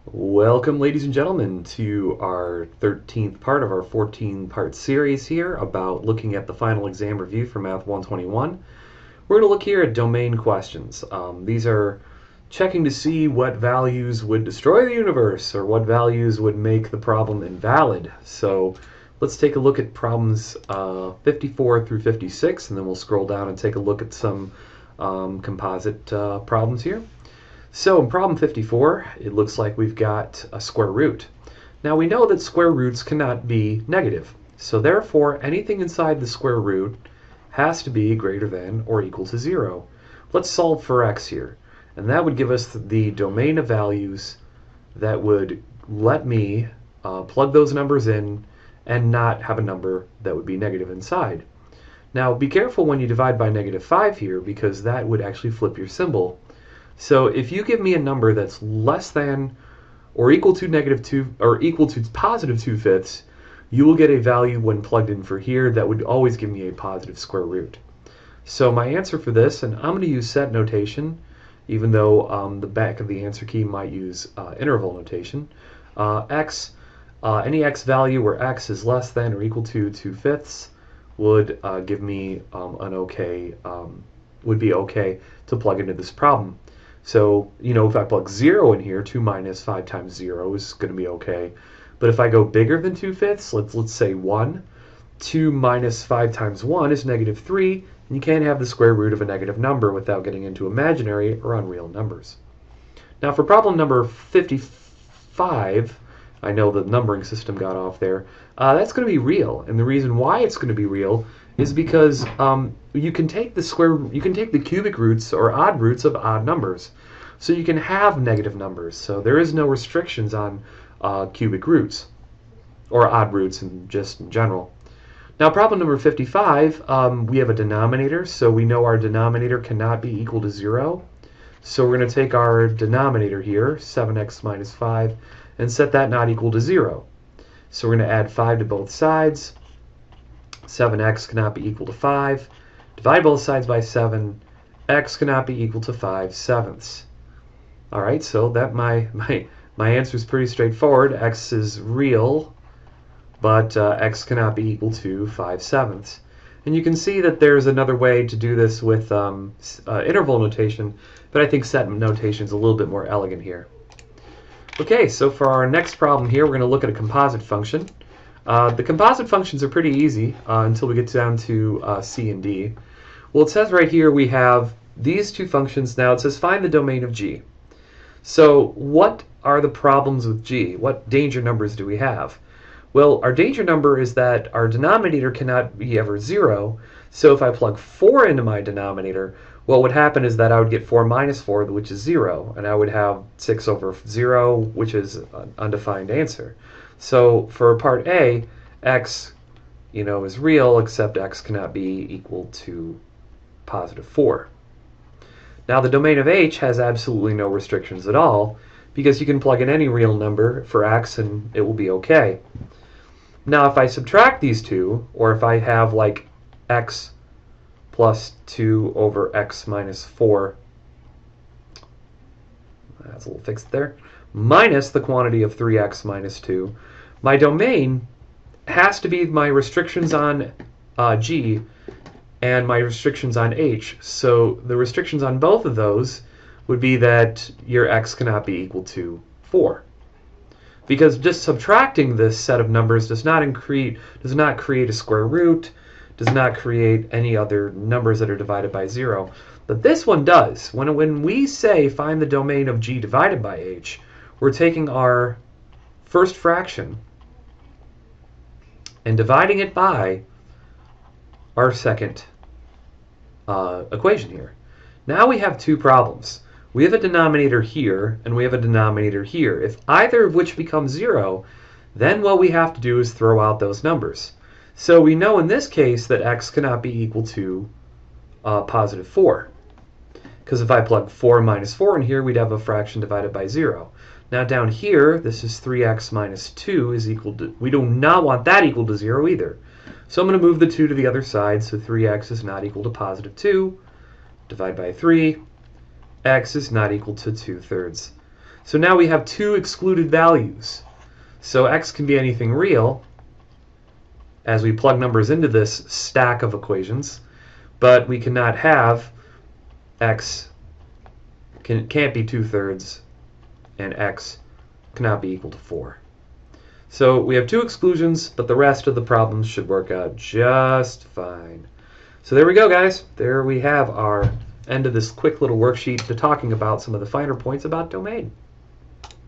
Welcome, ladies and gentlemen, to our 13th part of our 14-part series here about looking at the final exam review for Math 121. We're going to look here at domain questions. These are checking to see what values would destroy the universe or what values would make the problem invalid. So let's take a look at problems 54 through 56, and then we'll scroll down and take a look at some composite problems here. So in problem 54, it looks like we've got a square root. Now we know that square roots cannot be negative. So therefore, anything inside the square root has to be greater than or equal to 0. Let's solve for x here. And that would give us the domain of values that would let me plug those numbers in and not have a number that would be negative inside. Now be careful when you divide by -5 here, because that would actually flip your symbol. So if you give me a number that's less than or equal to -2 or equal to +2/5, you will get a value when plugged in for here that would always give me a positive square root. So my answer for this, and I'm going to use set notation, even though the back of the answer key might use interval notation. Any x value where x is less than or equal to 2/5 would give me would be okay to plug into this problem. So, if I plug 0 in here, 2 minus 5 times 0 is going to be okay. But if I go bigger than 2/5, let's say 1, 2 minus 5 times 1 is -3, and you can't have the square root of a negative number without getting into imaginary or unreal numbers. Now for problem number 55, I know the numbering system got off there, that's going to be real. And the reason why it's going to be real is because you can take the cubic roots or odd roots of odd numbers. So you can have negative numbers. So there is no restrictions on cubic roots or odd roots in general. Now problem number 55, we have a denominator, so we know our denominator cannot be equal to 0. So we're going to take our denominator here, 7x minus 5, and set that not equal to 0. So we're going to add 5 to both sides. 7x cannot be equal to 5. Divide both sides by 7. X cannot be equal to 5/7. All right, so that my answer is pretty straightforward. X is real, but x cannot be equal to 5/7. And you can see that there's another way to do this with interval notation, but I think set notation is a little bit more elegant here. Okay, so for our next problem here, we're going to look at a composite function. The composite functions are pretty easy until we get down to C and D. Well, it says right here we have these two functions. Now it says find the domain of G. So what are the problems with G? What danger numbers do we have? Well, our danger number is that our denominator cannot be ever 0. So if I plug 4 into my denominator, what would happen is that I would get 4 minus 4, which is 0. And I would have 6 over 0, which is an undefined answer. So for part A, x is real, except x cannot be equal to +4. Now the domain of H has absolutely no restrictions at all, because you can plug in any real number for x and it will be okay. Now if I subtract these two, or if I have like x plus 2 over x minus 4, that's a little fixed there, minus the quantity of 3x minus 2, my domain has to be my restrictions on G and my restrictions on H. So the restrictions on both of those would be that your x cannot be equal to 4. Because just subtracting this set of numbers does not create a square root, does not create any other numbers that are divided by 0. But this one does. When we say find the domain of G divided by H, we're taking our first fraction and dividing it by our second equation here. Now we have two problems. We have a denominator here and we have a denominator here. If either of which becomes 0, then what we have to do is throw out those numbers. So we know in this case that x cannot be equal to +4. Because if I plug 4 minus 4 in here, we'd have a fraction divided by 0. Now down here, this is 3x minus 2 is equal to, we do not want that equal to 0 either. So I'm going to move the 2 to the other side, so 3x is not equal to +2. Divide by 3, x is not equal to 2/3. So now we have two excluded values. So x can be anything real as we plug numbers into this stack of equations, but we cannot have x can't be 2/3 and x cannot be equal to 4. So we have two exclusions, but the rest of the problems should work out just fine. So there we go, guys. There we have our end of this quick little worksheet to talking about some of the finer points about domain.